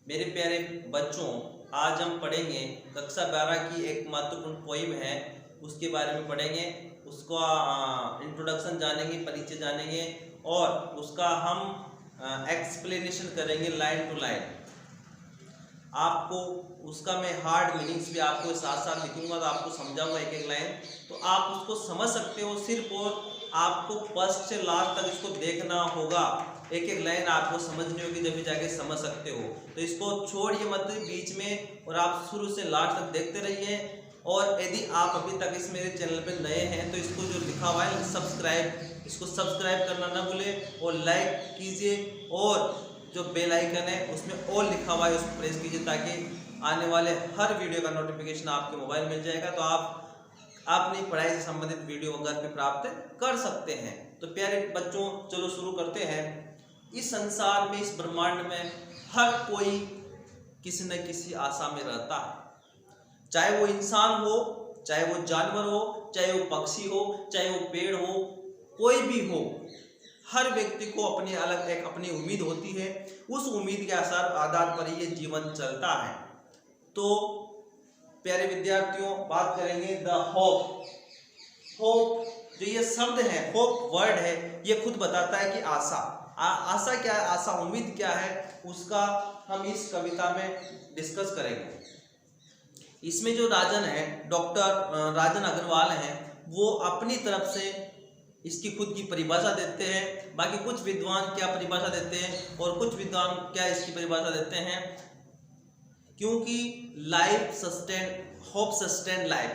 मेरे प्यारे बच्चों, आज हम पढ़ेंगे कक्षा 12 की एक महत्वपूर्ण पोइम है, उसके बारे में पढ़ेंगे। उसका इंट्रोडक्शन जानेंगे, परिचय जानेंगे और उसका हम एक्सप्लेनेशन करेंगे लाइन टू लाइन। आपको उसका मैं हार्ड मीनिंग्स भी आपको साथ साथ लिखूंगा, तो आपको समझाऊंगा एक एक लाइन, तो आप उसको समझ सकते हो। सिर्फ और आपको फर्स्ट से लास्ट तक इसको देखना होगा, एक एक लाइन आपको समझनी होगी, जब भी जाके समझ सकते हो। तो इसको छोड़िए मत बीच में, और आप शुरू से लास्ट तक देखते रहिए। और यदि आप अभी तक इस मेरे चैनल पे नए हैं तो इसको जो लिखा हुआ है सब्सक्राइब, इसको सब्सक्राइब करना ना भूले और लाइक कीजिए, और जो बेल आइकन है उसमें ऑल लिखा हुआ है उसको प्रेस कीजिए, ताकि आने वाले हर वीडियो का नोटिफिकेशन आपके मोबाइल मिल जाएगा, तो आप अपनी पढ़ाई से संबंधित वीडियो घर पे प्राप्त कर सकते हैं। तो प्यारे बच्चों, चलो शुरू करते हैं। इस संसार में, इस ब्रह्मांड में हर कोई किसी न किसी आशा में रहता है, चाहे वो इंसान हो, चाहे वो जानवर हो, चाहे वो पक्षी हो, चाहे वो पेड़ हो, कोई भी हो। हर व्यक्ति को अपनी अलग एक अपनी उम्मीद होती है, उस उम्मीद के आधार पर ये जीवन चलता है। तो प्यारे विद्यार्थियों, बात करेंगे द होप। होप जो ये शब्द है, होप वर्ड है, ये खुद बताता है कि आशा। आशा क्या है, आशा उम्मीद क्या है, उसका हम इस कविता में डिस्कस करेंगे। इसमें जो राजन है, डॉक्टर राजन अग्रवाल हैं, वो अपनी तरफ से इसकी खुद की परिभाषा देते हैं। बाकी कुछ विद्वान क्या परिभाषा देते हैं और कुछ विद्वान क्या इसकी परिभाषा देते हैं, क्योंकि life sustain, hope sustain life,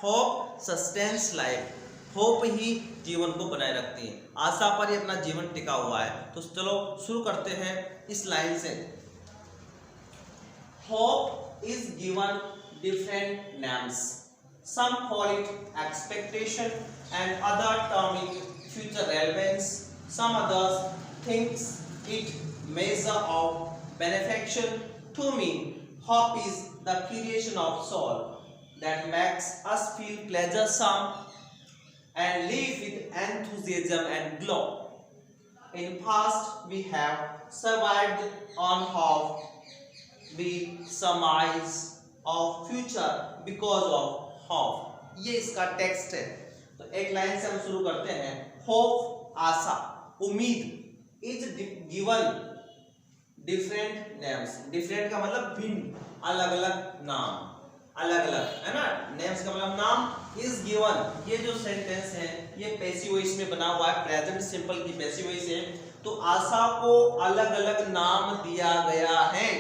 hope sustains life, hope ही जीवन को बनाए रखती है, आशा पर ही अपना जीवन टिका हुआ है। तो चलो शुरू करते हैं इस लाइन से। Hope is given different names. Some call it expectation and other term it future relevance. Some others thinks it measure of benefaction. To me, hope is the creation of soul that makes us feel pleasuresome and live with enthusiasm and glow. In past, we have survived on hope. We surmise of future because of hope. ये इसका text है। तो एक line से हम शुरू करते हैं। होप आशा, उम्मीद is given different names. Different का मतलब भिन्न, अलग अलग नाम, अलग अलग है ना। नेम्स का मतलब नाम। इज गिवन, ये जो सेंटेंस है ये पैसिव वॉइस में बना हुआ है, प्रेजेंट सिंपल की पैसिव वॉइस है। तो आशा को अलग अलग नाम दिया गया है,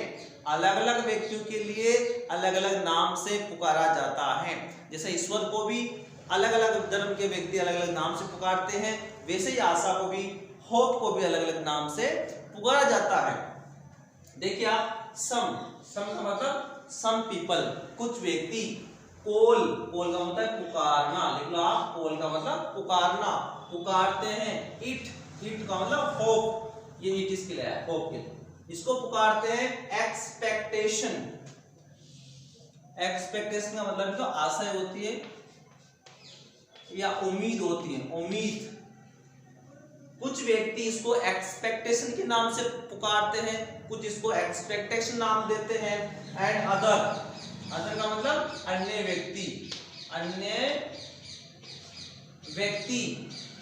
अलग अलग व्यक्तियों के लिए अलग अलग नाम से पुकारा जाता है। जैसे ईश्वर को भी अलग अलग धर्म के व्यक्ति अलग अलग नाम से पुकारते हैं, वैसे ही आशा को भी, होप को भी अलग अलग नाम से पुकारा जाता है। देखिए आप, सम का मतलब सम पीपल, कुछ व्यक्ति। कोल का मतलब पुकारना, लिख लो आप, कोल का मतलब पुकारना, पुकारते हैं। इट का मतलब होप, ये इट इसके लिए है, होप के लिए। इसको पुकारते हैं एक्सपेक्टेशन। एक्सपेक्टेशन का मतलब तो आशा होती है या उम्मीद होती है, उम्मीद। कुछ व्यक्ति इसको एक्सपेक्टेशन के नाम से पुकारते हैं, कुछ इसको एक्सपेक्टेशन नाम देते हैं। एंड अदर का मतलब अन्य व्यक्ति, अन्य व्यक्ति।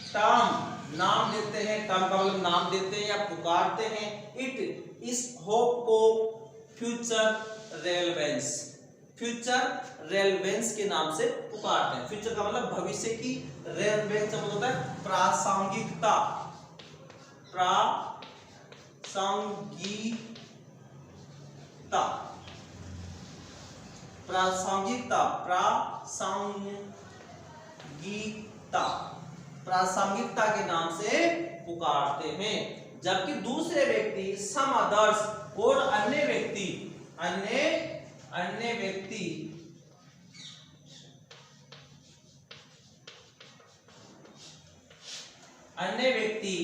टर्म नाम देते हैं, टर्म का मतलब नाम देते हैं या पुकारते हैं। इट, इस होप को फ्यूचर रेलेवेंस, फ्यूचर रेलेवेंस के नाम से पुकारते हैं। फ्यूचर का मतलब भविष्य की, रेलेवेंस का मतलब होता है प्रासंगिकता, प्रासंगिकता, प्रासंगिकता, प्रासंगिकता के नाम से पुकारते हैं। जबकि दूसरे व्यक्ति सम अदर्स, और अन्य व्यक्ति, अन्य व्यक्ति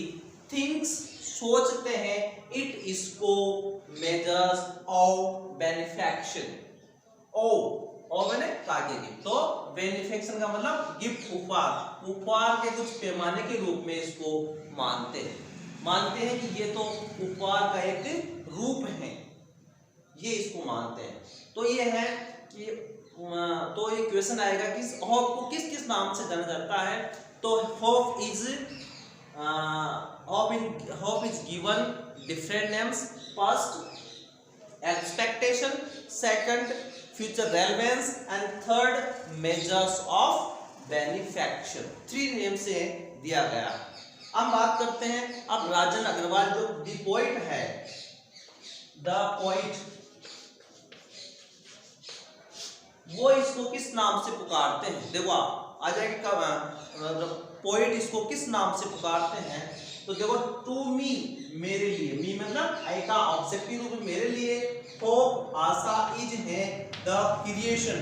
थिंक्स सोचते हैं, इट इसको मेजर्स ऑफ बेनिफेक्शन। ओ मैंने आगे की, तो बेनिफेक्शन का मतलब गिफ्ट, उपहार, उपहार के कुछ पैमाने के रूप में इसको मानते हैं कि ये तो उपहार का एक रूप है। ये इसको मानते हैं। तो ये है कि तो ये क्वेश्चन आएगा कि होप को किस किस नाम से जाना जाता है। तो hope is given different names. First expectation, second future relevance and third measures of benefaction. 3 name से दिया गया। अब बात करते हैं, अब राजन अग्रवाल जो द पोइट है, द पोइट, वो इसको किस नाम से पुकारते हैं। देखो आ जाएगी पोइट इसको किस नाम से पुकारते हैं। तो देखो, टू मी, मेरे लिए, मी मतलब आई का ऑब्जेक्टिव रूप मेरे लिए, होप आशा, इज है the creation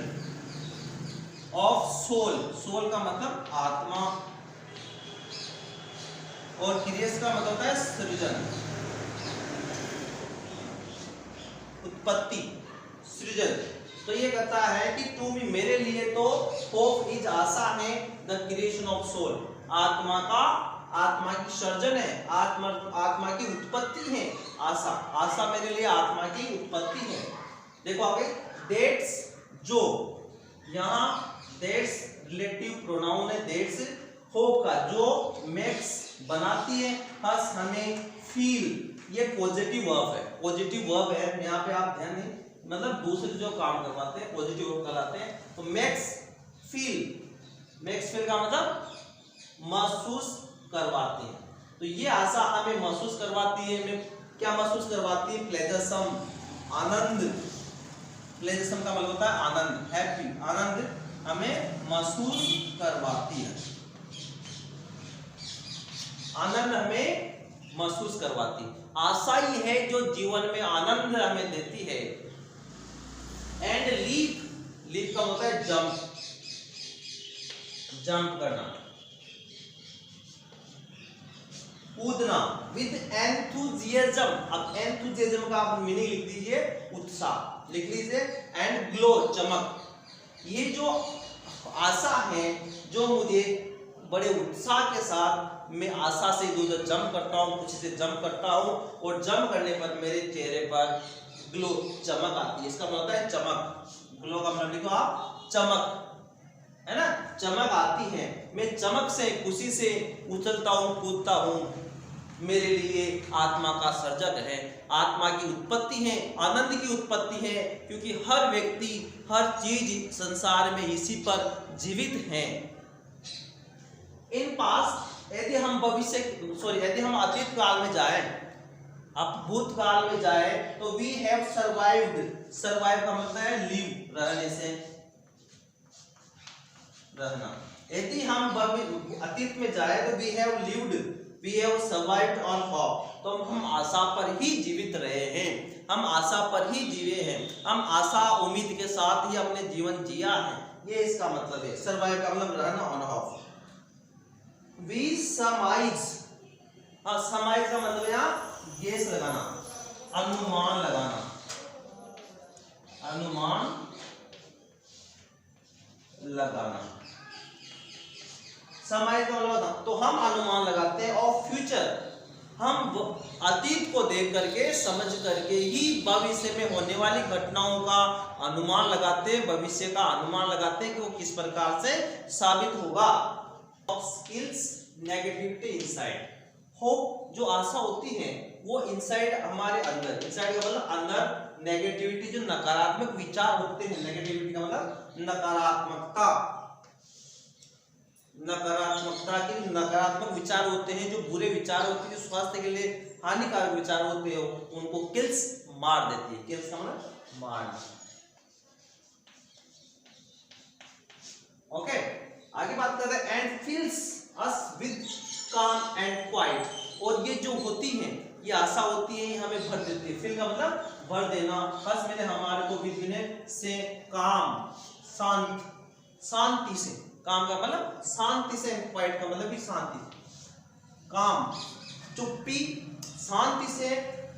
of soul, soul का मतलब आत्मा, और क्रिएशन का मतलब होता है सृजन, उत्पत्ति, सृजन। तो ये कहता है कि टू मी, मेरे लिए, तो होप इज आशा है द क्रिएशन ऑफ सोल, आत्मा की सर्जन है, आत्मा की उत्पत्ति है आशा, आशा मेरे लिए आत्मा की उत्पत्ति है। देखो आगे, डेट्स, जो, यहाँ डेट्स रिलेटिव प्रोनाउन है, डेट्स होप का, जो मेक्स बनाती है, हस हमें फील, ये पॉजिटिव वर्ब है, पॉजिटिव वर्ब है यहाँ पे, आप ध्यान दें, मतलब दूसरे जो काम करवाते हैं पॉजिटिव वर्ब कहलाते हैं। तो मेक्स फील का मतलब महसूस करवाती है। तो ये आशा हमें महसूस करवाती है, हमें क्या महसूस करवाती है, प्लेजरसम, आनंद, प्लेजरसम का मतलब होता है आनंद, हैप्पी, आनंद हमें महसूस करवाती है, आनंद हमें महसूस करवाती है। आशा ही है जो जीवन में आनंद हमें देती है। एंड लीप का होता है जंप करना, कूदना, विद एंथुजियाज्म। अब एंथुजियाज्म का आप मीनिंग लिख दीजिए, उत्साह लिख लीजिए, एंड ग्लो, चमक। ये जो आशा है, जो मुझे बड़े उत्साह के साथ मैं आशा से इधर जंप करता हूँ, खुशी से जंप करता हूँ, और जंप करने पर मेरे चेहरे पर ग्लो, चमक आती है। इसका मतलब होता है चमक, ग्लो का मतलब लिखो आप, चमक, है ना, चमक आती है, मैं चमक से, खुशी से उछलता हूँ, कूदता हूँ। मेरे लिए आत्मा का सर्जक है, आत्मा की उत्पत्ति है, आनंद की उत्पत्ति है, क्योंकि हर व्यक्ति, हर चीज संसार में इसी पर जीवित है। इन पास, यदि हम अतीत काल में जाएं, अब भूतकाल में जाए, तो वी हैव सर्वाइव्ड, सर्वाइव का मतलब है लिव, रहने से, रहना। यदि हम अतीत में जाए तो we have lived, we have survived on hope, तो हम आशा पर ही जीवित रहे हैं, हम आशा पर ही जीवे हैं, हम आशा उम्मीद के साथ ही अपने जीवन जिया है, ये इसका मतलब है। सर्वाइव का मतलब रहना, ऑन होप। वी समाइज, समाइज का मतलब यहाँ गेस लगाना, अनुमान लगाना, अनुमान लगाना, समय का मतलब, तो हम अनुमान लगाते हैं। और फ्यूचर, हम अतीत को देख करके, समझ करके ही भविष्य में होने वाली घटनाओं का अनुमान लगाते हैं, भविष्य का अनुमान लगाते हैं कि वो किस प्रकार से साबित होगा। स्किल्स नेगेटिविटी इनसाइड, होप जो आशा होती है वो इनसाइड, हमारे अंदर, इनसाइड का मतलब अंदर, नेगेटिविटी जो नकारात्मक विचार होते हैं, नेगेटिविटी का मतलब नकारात्मकता, नकारात्मक विचार होते हैं, जो बुरे विचार होते हैं, जो स्वास्थ्य के लिए हानिकारक विचार होते हैं, उनको किल्स, मार देती है। किल्स का मतलब मारना। ओके, आगे बात कर रहे हैं, एंड फिल्स अस विद काम एंड क्वाइट, और ये जो होती है, ये आशा होती है, ये हमें भर देती है। फिल का मतलब भर देना, बस मैंने हमारे को भी देने से, काम, शांति से, काम का मतलब शांति से, क्वाइट का मतलब भी शांति, काम, चुप्पी, शांति से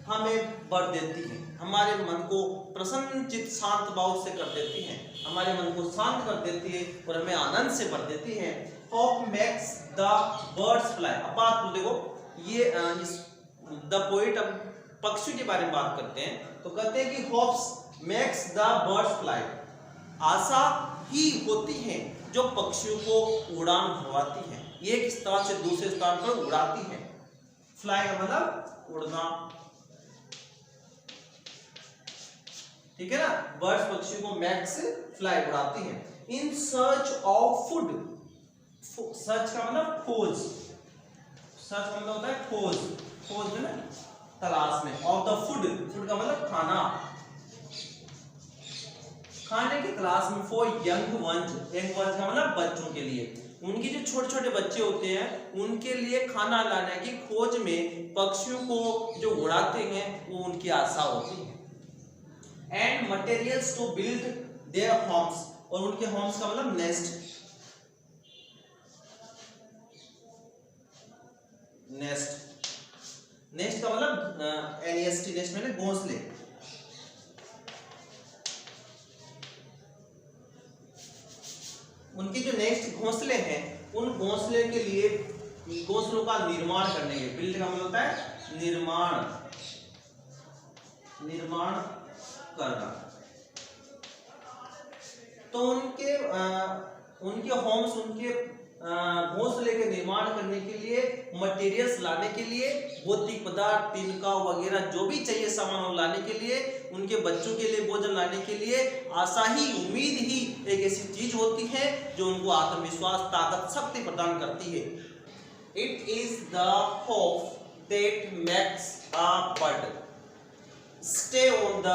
हमें भर देती है, हमारे मन को प्रसन्नचित शांत भाव से कर देती है, हमारे मन को शांत कर देती है और हमें आनंद से भर देती है। Hope makes the birds fly. अब बात देखो, ये द पोइट अब पक्षियों के बारे में बात करते हैं तो कहते हैं कि hopes makes the birds fly, आशा ही होती है जो पक्षियों को उड़ान भरवाती है, एक स्थान से दूसरे स्थान पर उड़ाती है। फ्लाई का मतलब उड़ना, ठीक है ना। बर्ड्स पक्षियों को मैक्स फ्लाई उड़ाती है। In search of food, search का मतलब खोज, सर्च का मतलब होता है खोज, खोज है ना, तलाश में। ऑफ द फूड, फूड का मतलब खाना, खाने की तलाश में। For young ones, young ones का मतलब बच्चों के लिए, उनके जो छोटे छोटे बच्चे होते हैं उनके लिए खाना लाने की खोज में पक्षियों को जो उड़ाते हैं वो उनकी आशा होती है। And materials to build their homes, और उनके होम्स का मतलब नेस्ट, नेस्ट, नेस्ट का मतलब एनएसटी, नेस्ट में घोंसले। उनके जो नेक्स्ट घोंसले हैं उन घोंसले के लिए, घोंसलों का निर्माण करने के, बिल्ड का मतलब होता है निर्माण, निर्माण करना। तो उनके होम्स, उनके घोंसले के निर्माण करने के लिए, मटेरियल्स लाने के लिए, भौतिक पदार्थ तिनका वगैरह जो भी चाहिए सामान लाने के लिए, उनके बच्चों के लिए भोजन लाने के लिए, आशा ही, उम्मीद ही एक ऐसी चीज होती है जो उनको आत्मविश्वास, ताकत, शक्ति प्रदान करती है। It is the hope that makes a bird stay on the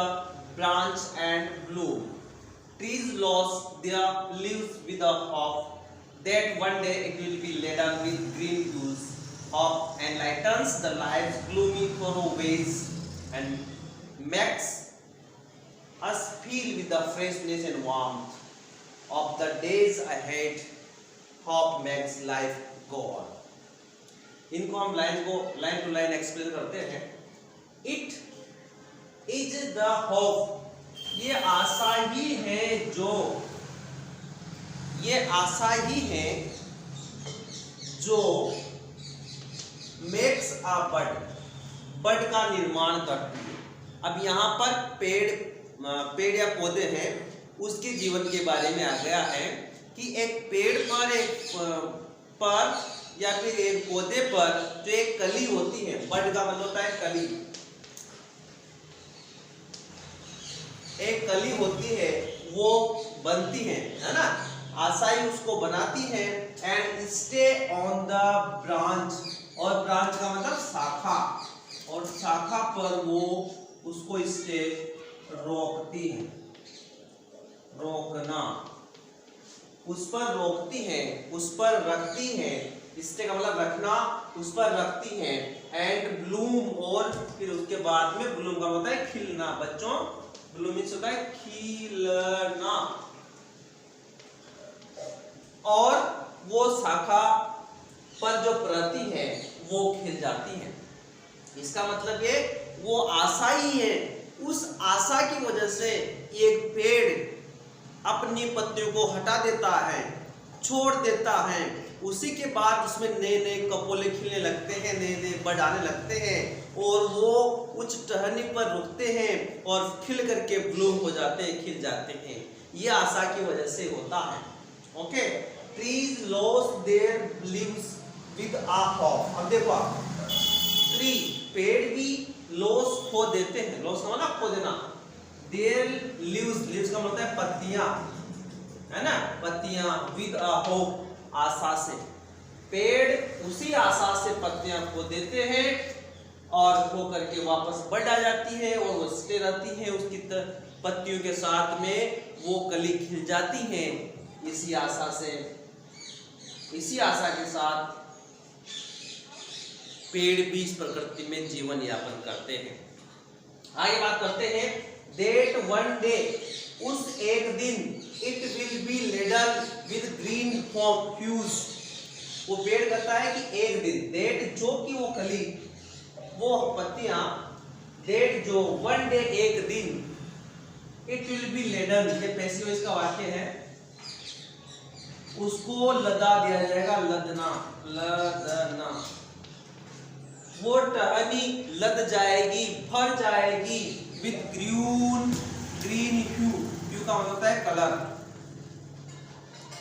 branch and bloom. Trees lost their leaves with a hope that one day it will be laden with green hues. Hope enlightens the life's gloomy thoroughways and makes us feel with the freshness and warmth of the days ahead. Hope makes life go on. इनको हम line to line explain करते हैं। It is the hope, ये आशा ही है, जो ये आशा ही है जो मेक्स अ बर्ड, बर्ड का निर्माण करती है। अब यहाँ पर पेड़ या पौधे हैं, उसके जीवन के बारे में आ गया है कि एक पेड़ पर या फिर एक पौधे पर जो एक कली होती है, बर्ड का मतलब होता है कली, एक कली होती है वो बनती है ना, आशाई उसको बनाती है। And stay on the branch, और ब्रांच का मतलब शाखा, और शाखा पर वो उसको स्टे रोकती है, रोकना, उस पर रोकती है, उस पर रखती है। स्टे का मतलब रखना, उस पर रखती है। एंड ब्लूम, और फिर उसके बाद में ब्लूम का मतलब है खिलना। बच्चों ब्लूमिंग होता है खिलना, और वो शाखा पर जो प्रति है वो खिल जाती है। इसका मतलब ये वो आशा ही है, उस आशा की वजह से एक पेड़ अपनी पत्तियों को हटा देता है, छोड़ देता है, उसी के बाद उसमें नए नए कपोले खिलने लगते हैं, नए नए बड़ आने लगते हैं, और वो उच्च टहनी पर रुकते हैं और खिल करके ब्लूम हो जाते हैं, खिल जाते हैं। ये आशा की वजह से होता है। Okay, trees lost their leaves with a hope. अब देखो आप, ट्री पेड़ भी लॉस खो देते हैं, लॉस का मतलब खो देना। देयर लीव्स, लीव्स का मतलब है पत्तियां, है ना, पत्तियां, विद अ होप आशा से। पेड़ उसी आशा से पत्तियां खो देते हैं और खो करके वापस बढ़ आ जाती है और वो स्टे रहती है, उसकी पत्तियों के साथ में वो कली खिल जाती है। इसी आशा से, इसी आशा के साथ पेड़ भी इस प्रकृति में जीवन यापन करते हैं। आगे बात करते हैं, that one day, उस एक दिन, it will be laden with green hues। वो पेड़ कहता है कि एक दिन, that जो कि वो कली, वो पत्तियां, that जो one day एक दिन, it will be laden, ये पैसिव वॉइस का वाक्य है, उसको लदा दिया जाएगा, लदना, लदना, वो टहनी लद जाएगी, भर जाएगी विद ग्रीन ह्यू। ह्यू का मतलब होता है कलर।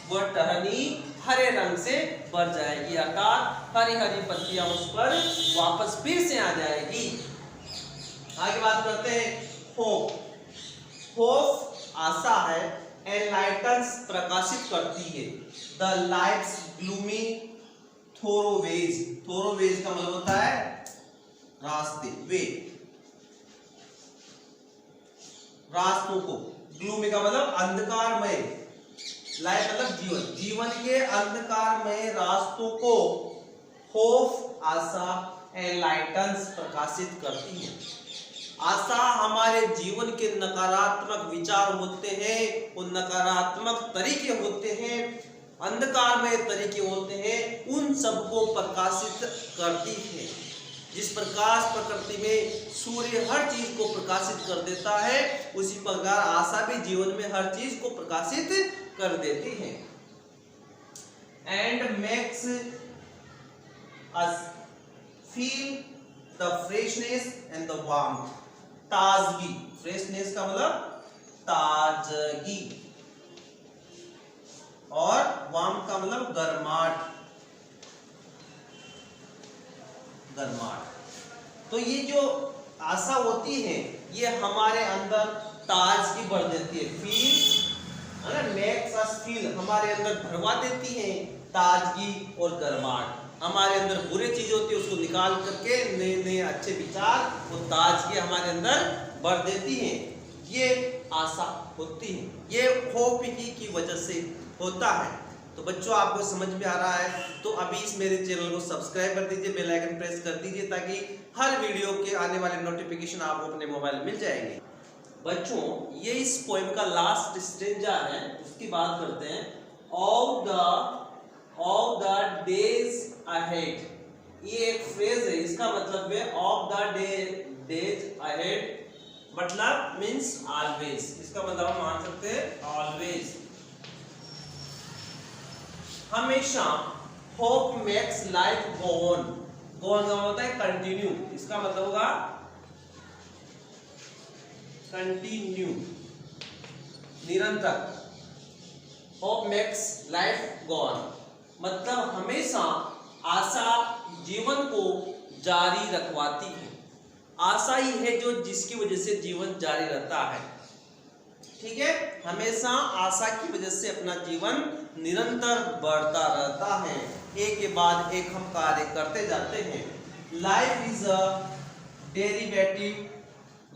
वो टहनी हरे रंग से भर जाएगी, अर्थात हरी हरी पत्तियां उस पर वापस फिर से आ जाएगी। आगे बात करते हैं होप। होप आशा है, एनलाइटन्स प्रकाशित करती है, द लाइट्स ग्लूमी थोरोवेज। थोरोवेज का मतलब होता है रास्ते, वे, रास्तों को। ग्लूमी का मतलब अंधकारमय, लाइट मतलब जीवन, जीवन के अंधकारमय रास्तों को होप आशा एनलाइटन्स प्रकाशित करती है। आशा हमारे जीवन के नकारात्मक विचार होते हैं, उन नकारात्मक तरीके होते हैं, अंधकारमय तरीके होते हैं, उन सबको प्रकाशित करती है। जिस प्रकाश प्रकृति में सूर्य हर चीज को प्रकाशित कर देता है, उसी प्रकार आशा भी जीवन में हर चीज को प्रकाशित कर देती है। And makes us feel the freshness and the warmth. ताजगी, फ्रेशनेस का मतलब ताजगी, और वार्मथ का मतलब गर्माहट, गर्माहट। तो ये जो आशा होती है ये हमारे अंदर ताजगी भर देती है, फील, मेक्स अस फील, हमारे अंदर भरवा देती है ताजगी और गर्माहट। हमारे अंदर बुरी चीज होती है उसको निकाल करके नए नए अच्छे विचार और ताजगी हमारे अंदर भर देती है। ये आशा होती है, ये होप ही की वजह से होता है। तो बच्चों आपको समझ में आ रहा है तो अभी इस मेरे चैनल को सब्सक्राइब कर दीजिए, बेल आइकन प्रेस कर दीजिए ताकि हर वीडियो के आने वाले नोटिफिकेशन आपको अपने मोबाइल में मिल जाएंगे। बच्चों ये इस पोएम का लास्ट स्टेंजा है, उसकी बात करते हैं। ऑफ द डेज अहेड, ये एक फ्रेज है, इसका मतलब है ऑफ द डेज अहेड मतलब मीन्स ऑलवेज, इसका मतलब हम मान सकते हैं ऑलवेज, हमेशा। Hope makes life go on, go on का मतलब होता है कंटिन्यू, इसका मतलब होगा कंटिन्यू, निरंतर। Hope makes life go on मतलब हमेशा आशा जीवन को जारी रखवाती है। आशा ही है जो जिसकी वजह से जीवन जारी रहता है, ठीक है। हमेशा आशा की वजह से अपना जीवन निरंतर बढ़ता रहता है, एक के बाद एक हम कार्य करते जाते हैं। Life is a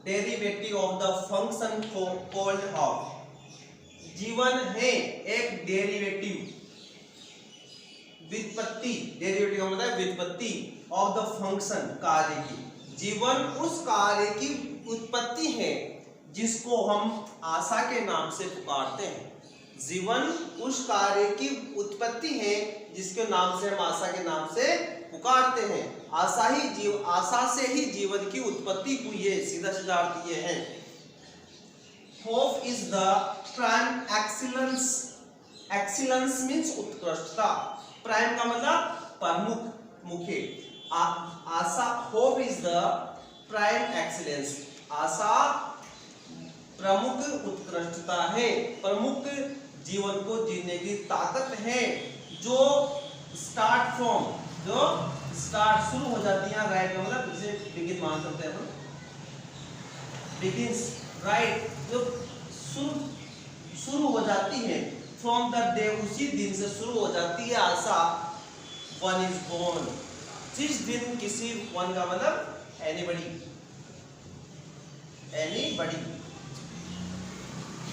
derivative of the function called how. जीवन है एक डेरिवेटिव, व्युत्पत्ति, डेरिवेटिव मतलब है व्युत्पत्ति ऑफ द फंक्शन, कार्य की। जीवन उस कार्य की उत्पत्ति है जिसको हम आशा के नाम से पुकारते हैं। जीवन उस कार्य की उत्पत्ति है जिसके नाम से हम आशा के नाम से पुकारते हैं। आशा से ही जीवन की उत्पत्ति हुई है, सीधा सीधा अर्थ ये है। Hope is the prime excellence, excellence means उत्कृष्टता, प्राइम का मतलब प्रमुख, मुख्य। आशा, hope is the prime excellence, आशा प्रमुख उत्कृष्टता है, प्रमुख जीवन को जीने की ताकत है, जो स्टार्ट फ्रॉम, जो स्टार्ट शुरू हो जाती है, राइट का मतलब इसे बिगिन मान सकते हैं, बिगिंस राइट, जो शुरू हो जाती है, फ्रॉम द डे, उसी दिन से शुरू हो जाती है आशा। वन इज बोर्न, जिस दिन किसी, वन का मतलब एनीबडी, एनीबडी,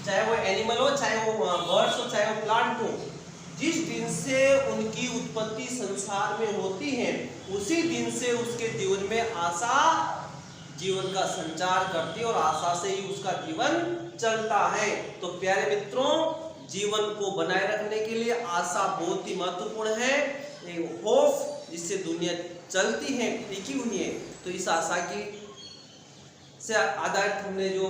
चाहे वो एनिमल हो, चाहे वो बर्ड्स हो, चाहे वो प्लांट हो, जिस दिन से उनकी उत्पत्ति संसार में होती है उसी दिन से उसके जीवन में आशा जीवन का संचार करती है और आशा से ही उसका जीवन चलता है। तो प्यारे मित्रों, जीवन को बनाए रखने के लिए आशा बहुत ही महत्वपूर्ण है, एक होप जिससे दुनिया चलती है, टिकी हुई है। तो इस आशा की से आधारित हमने जो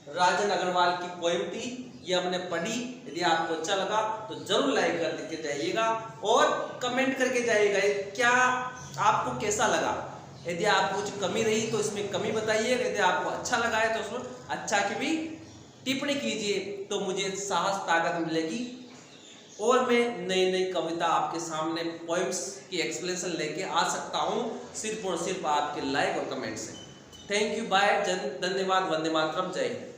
राजन अग्रवाल की पोएम थी ये हमने पढ़ी। यदि आपको अच्छा लगा तो जरूर लाइक कर के जाइएगा और कमेंट करके जाइएगा क्या आपको कैसा लगा? यदि आपको कुछ कमी रही तो इसमें कमी बताइए, यदि आपको अच्छा लगा है तो उसमें अच्छा की भी टिप्पणी कीजिए, तो मुझे साहस ताकत मिलेगी और मैं नई नई कविता आपके सामने पोइम्स की एक्सप्लेनेशन लेके आ सकता हूँ, सिर्फ और सिर्फ आपके लाइक और कमेंट से। थैंक यू, बाय, धन्यवाद, वंदे मातरम, जय हिंद।